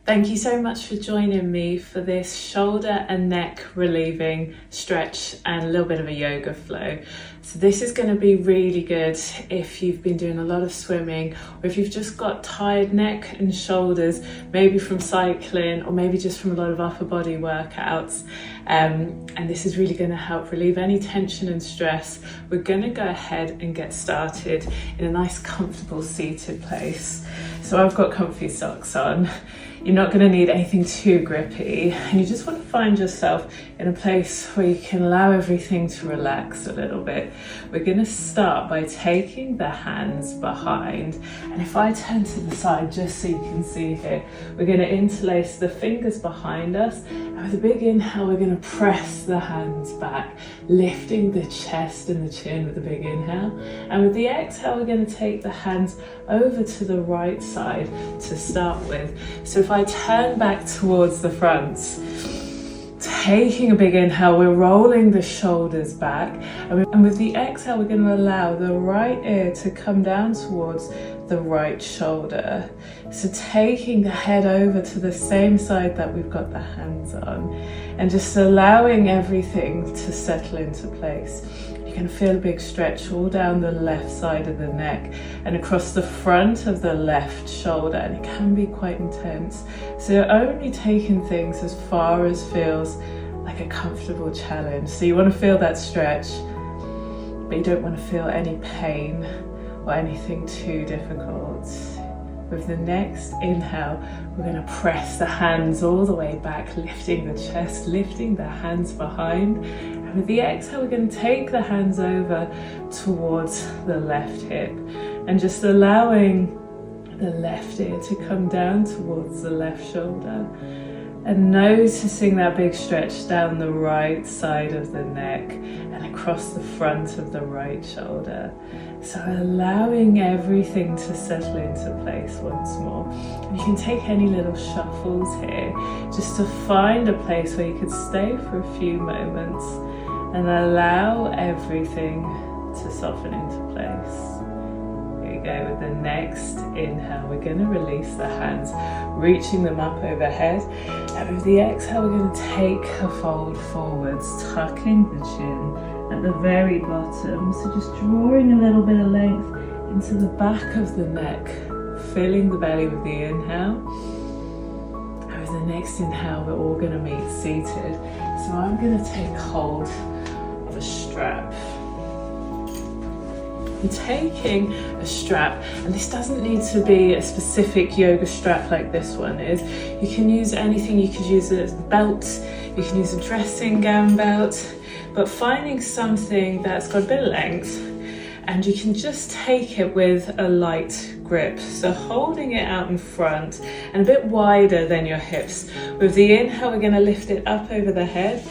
Thank you so much for joining me for this shoulder and neck relieving stretch and a little bit of a yoga flow. So this is going to be really good if you've been doing a lot of swimming, or if you've just got tired neck and shoulders, maybe from cycling or maybe just from a lot of upper body workouts. And this is really going to help relieve any tension and stress. We're going to go ahead and get started in a nice comfortable seated place. So I've got comfy socks on. You're not going to need anything too grippy, and you just want to find yourself in a place where you can allow everything to relax a little bit. We're going to start by taking the hands behind, and if I turn to the side just so you can see here, we're going to interlace the fingers behind us, and with a big inhale we're going to press the hands back, lifting the chest and the chin with a big inhale, and with the exhale we're going to take the hands over to the right side to start with. So if I turn back towards the front, taking a big inhale, we're rolling the shoulders back, and with the exhale we're going to allow the right ear to come down towards the right shoulder. So taking the head over to the same side that we've got the hands on, and just allowing everything to settle into place. You can feel a big stretch all down the left side of the neck and across the front of the left shoulder, and it can be quite intense. So you're only taking things as far as feels like a comfortable challenge. So you want to feel that stretch, but you don't want to feel any pain or anything too difficult. With the next inhale, we're going to press the hands all the way back, lifting the chest, lifting the hands behind. And with the exhale, we're going to take the hands over towards the left hip and just allowing the left ear to come down towards the left shoulder. And noticing that big stretch down the right side of the neck and across the front of the right shoulder. So allowing everything to settle into place once more. And you can take any little shuffles here just to find a place where you could stay for a few moments and allow everything to soften into place. Go with the next inhale, we're going to release the hands, reaching them up overhead, and with the exhale we're going to take a fold forwards, tucking the chin at the very bottom, so just drawing a little bit of length into the back of the neck, filling the belly with the inhale, and with the next inhale we're all going to meet seated. So I'm going to take hold of a strap. And taking a strap, and this doesn't need to be a specific yoga strap like this one is. You can use anything. You could use a belt, you can use a dressing gown belt, but finding something that's got a bit of length, and you can just take it with a light grip. So holding it out in front and a bit wider than your hips. With the inhale, we're going to lift it up over the head,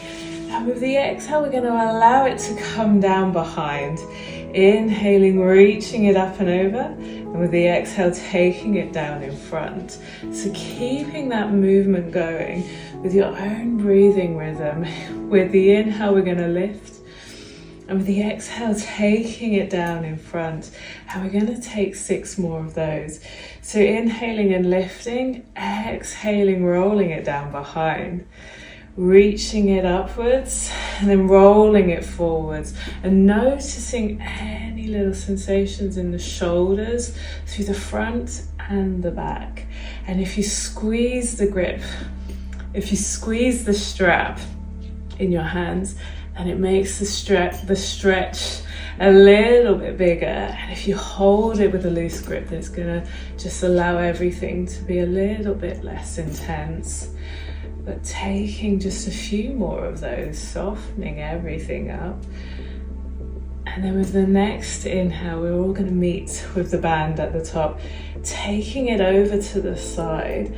and with the exhale, we're going to allow it to come down behind. Inhaling, reaching it up and over, and with the exhale, taking it down in front. So keeping that movement going with your own breathing rhythm. With the inhale, we're going to lift, and with the exhale, taking it down in front. And we're going to take 6 more of those. So inhaling and lifting, exhaling, rolling it down behind. Reaching it upwards and then rolling it forwards, and noticing any little sensations in the shoulders through the front and the back. And if you squeeze the grip, if you squeeze the strap in your hands, and it makes the stretch a little bit bigger. And if you hold it with a loose grip, then it's gonna just allow everything to be a little bit less intense. But taking just a few more of those, softening everything up. And then with the next inhale, we're all going to meet with the band at the top, taking it over to the side.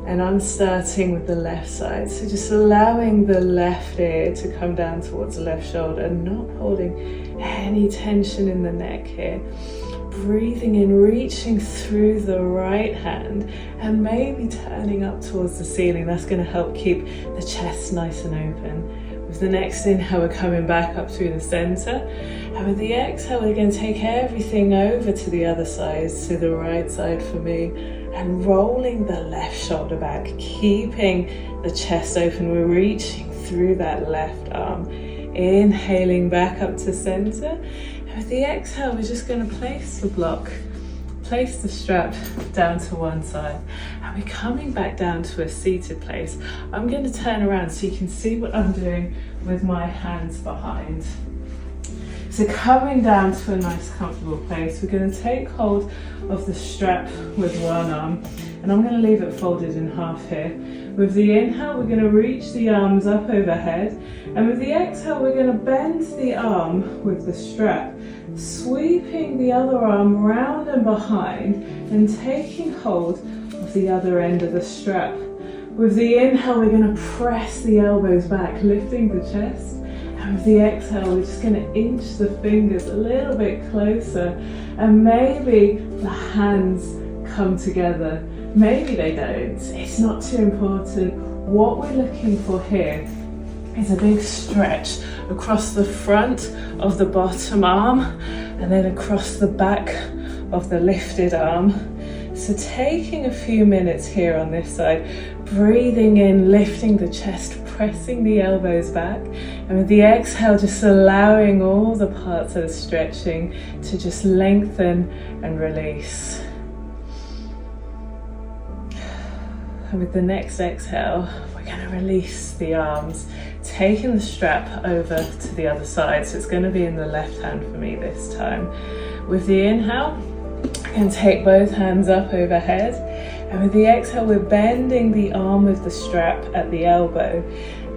And I'm starting with the left side. So just allowing the left ear to come down towards the left shoulder, not holding any tension in the neck here. Breathing in, reaching through the right hand and maybe turning up towards the ceiling. That's going to help keep the chest nice and open. With the next inhale, we're coming back up through the center. And with the exhale, we're going to take everything over to the other side, to the right side for me. and rolling the left shoulder back, keeping the chest open. We're reaching through that left arm, inhaling back up to center. And with the exhale, we're just going to place the block, place the strap down to one side, and we're coming back down to a seated place. I'm going to turn around so you can see what I'm doing with my hands behind. So coming down to a nice comfortable place, we're going to take hold of the strap with one arm, and I'm going to leave it folded in half here. With the inhale, we're going to reach the arms up overhead, and with the exhale, we're going to bend the arm with the strap, sweeping the other arm round and behind and taking hold of the other end of the strap. With the inhale, we're going to press the elbows back, lifting the chest. And with the exhale, we're just going to inch the fingers a little bit closer, and maybe the hands come together. Maybe they don't. It's not too important. What we're looking for here is a big stretch across the front of the bottom arm and then across the back of the lifted arm. So taking a few minutes here on this side, breathing in, lifting the chest, pressing the elbows back, and with the exhale, just allowing all the parts that are stretching to just lengthen and release. And with the next exhale, we're going to release the arms, taking the strap over to the other side. So it's going to be in the left hand for me this time. With the inhale, and take both hands up overhead, and with the exhale, we're bending the arm with the strap at the elbow,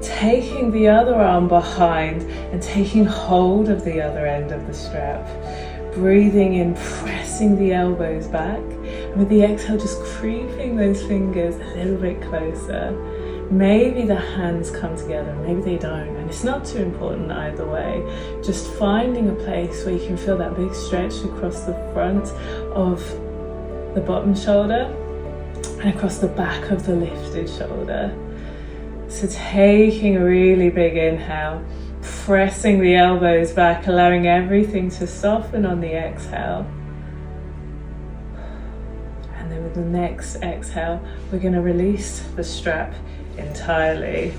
taking the other arm behind and taking hold of the other end of the strap. Breathing in, pressing the elbows back, and with the exhale, just creeping those fingers a little bit closer. Maybe the hands come together, maybe they don't, and it's not too important either way. Just finding a place where you can feel that big stretch across the front of the bottom shoulder and across the back of the lifted shoulder. So taking a really big inhale, pressing the elbows back, allowing everything to soften on the exhale. And then with the next exhale, we're going to release the strap entirely,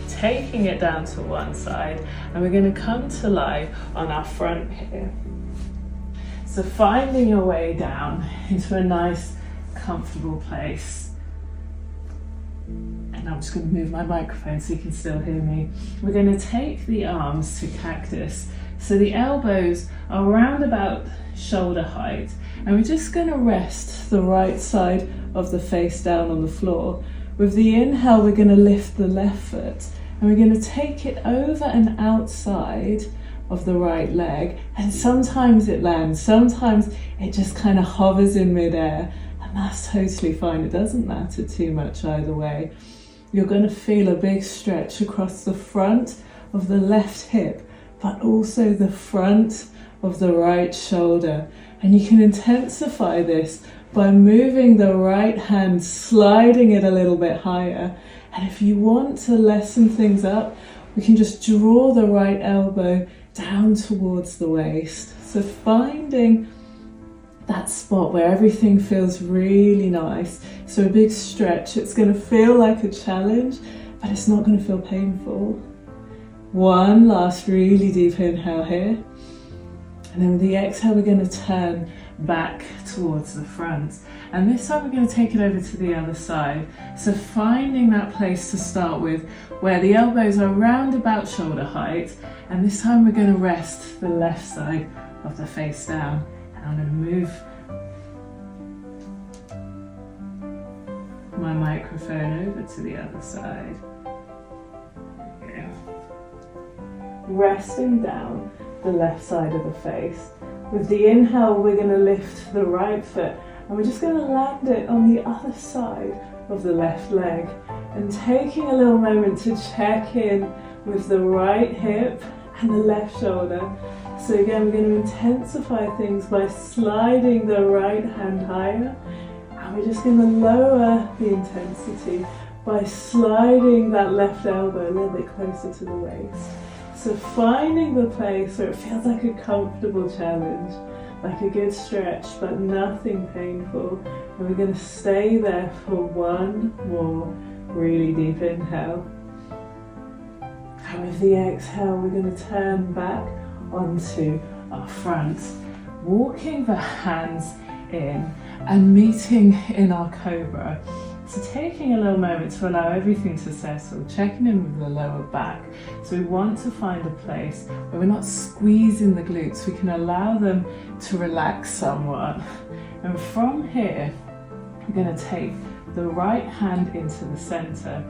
taking it down to one side, and we're going to come to lie on our front here. So finding your way down into a nice comfortable place. And I'm just going to move my microphone so you can still hear me. We're going to take the arms to cactus, so the elbows are around about shoulder height, and we're just going to rest the right side of the face down on the floor. With the inhale, we're going to lift the left foot, and we're going to take it over and outside of the right leg. And sometimes it lands, sometimes it just kind of hovers in midair, and that's totally fine. It doesn't matter too much either way. You're going to feel a big stretch across the front of the left hip, but also the front of the right shoulder. And you can intensify this by moving the right hand, sliding it a little bit higher. And if you want to lessen things up, we can just draw the right elbow down towards the waist. So finding that spot where everything feels really nice. So a big stretch. It's going to feel like a challenge, but it's not going to feel painful. One last really deep inhale here. And then with the exhale, we're going to turn back towards the front, and this time we're going to take it over to the other side. So finding that place to start with where the elbows are round about shoulder height, and this time we're going to rest the left side of the face down, and I'm going to move my microphone over to the other side. Okay. Resting down the left side of the face. With the inhale, we're going to lift the right foot, and we're just going to land it on the other side of the left leg, and taking a little moment to check in with the right hip and the left shoulder. So again, we're going to intensify things by sliding the right hand higher, and we're just going to lower the intensity by sliding that left elbow a little bit closer to the waist. So finding the place where it feels like a comfortable challenge, like a good stretch, but nothing painful. And we're going to stay there for one more really deep inhale. And with the exhale, we're going to turn back onto our front, walking the hands in and meeting in our cobra. So taking a little moment to allow everything to settle, checking in with the lower back. So we want to find a place where we're not squeezing the glutes, we can allow them to relax somewhat. And from here, we're going to take the right hand into the center,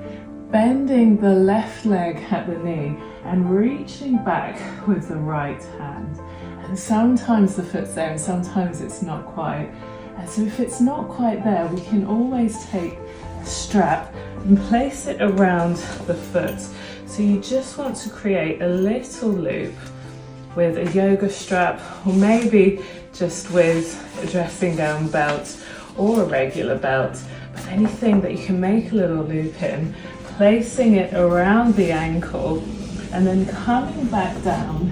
bending the left leg at the knee and reaching back with the right hand. And sometimes the foot's there and sometimes it's not quite. And so if it's not quite there, we can always take a strap and place it around the foot. So you just want to create a little loop with a yoga strap, or maybe just with a dressing gown belt or a regular belt, but anything that you can make a little loop in, placing it around the ankle and then coming back down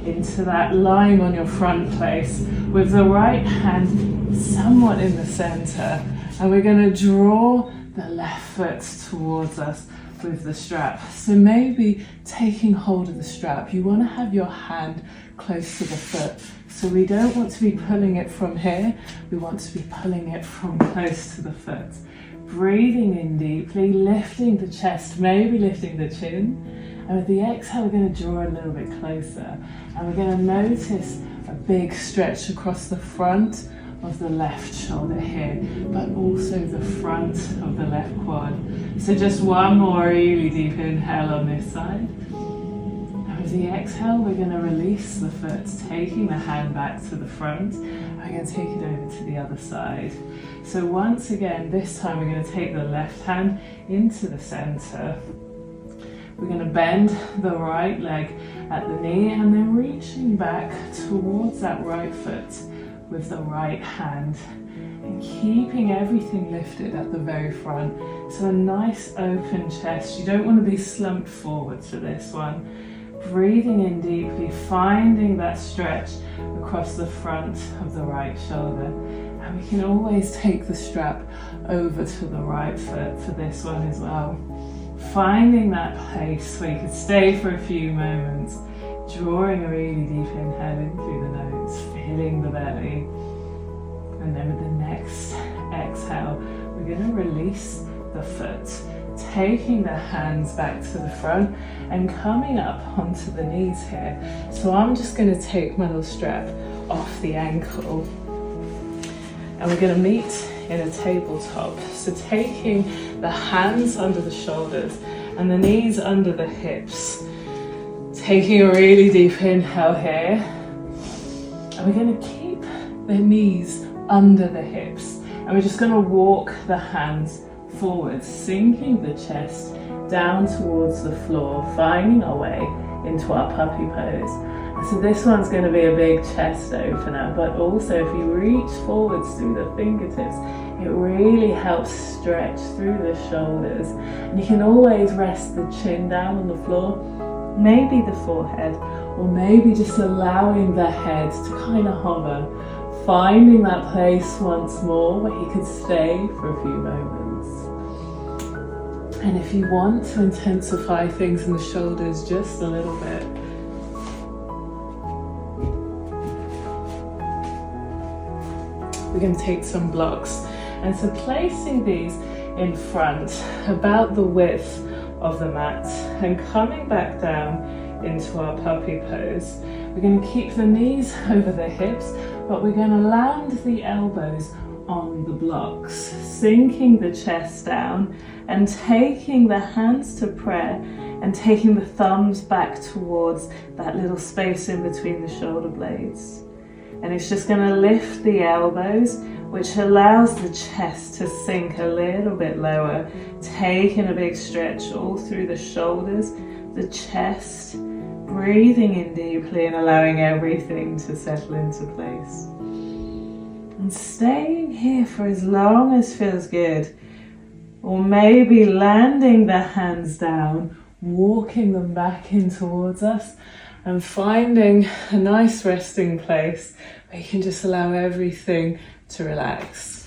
into that lying on your front place with the right hand somewhat in the center. And we're going to draw the left foot towards us with the strap. So maybe taking hold of the strap, you want to have your hand close to the foot. So we don't want to be pulling it from here, we want to be pulling it from close to the foot. Breathing in deeply, lifting the chest, maybe lifting the chin. And with the exhale, we're going to draw a little bit closer. And we're going to notice a big stretch across the front of the left shoulder here, but also the front of the left quad. So just one more really deep inhale on this side. And with the exhale, we're going to release the foot, taking the hand back to the front. We're going to take it over to the other side. So once again, this time we're going to take the left hand into the center. We're going to bend the right leg at the knee and then reaching back towards that right foot with the right hand and keeping everything lifted at the very front. So a nice open chest. You don't want to be slumped forward for this one. Breathing in deeply, finding that stretch across the front of the right shoulder. And we can always take the strap over to the right foot for this one as well. Finding that place where you could stay for a few moments, drawing a really deep inhale in through the nose, filling the belly. And then with the next exhale, we're going to release the foot, taking the hands back to the front and coming up onto the knees here. So I'm just going to take my little strap off the ankle and we're going to meet in a tabletop. So taking the hands under the shoulders and the knees under the hips. Taking a really deep inhale here. And we're going to keep the knees under the hips. And we're just going to walk the hands forward, sinking the chest down towards the floor, finding our way into our puppy pose. So this one's going to be a big chest opener, but also if you reach forwards through the fingertips, it really helps stretch through the shoulders. And you can always rest the chin down on the floor, maybe the forehead, or maybe just allowing the head to kind of hover, finding that place once more where you could stay for a few moments. And if you want to intensify things in the shoulders just a little bit, we're going to take some blocks. And so placing these in front, about the width of the mat, and coming back down into our puppy pose. We're going to keep the knees over the hips, but we're going to land the elbows on the blocks, sinking the chest down and taking the hands to prayer and taking the thumbs back towards that little space in between the shoulder blades. And it's just going to lift the elbows, which allows the chest to sink a little bit lower, taking a big stretch all through the shoulders, the chest, breathing in deeply and allowing everything to settle into place. And staying here for as long as feels good, or maybe landing the hands down, walking them back in towards us, and finding a nice resting place but you can just allow everything to relax.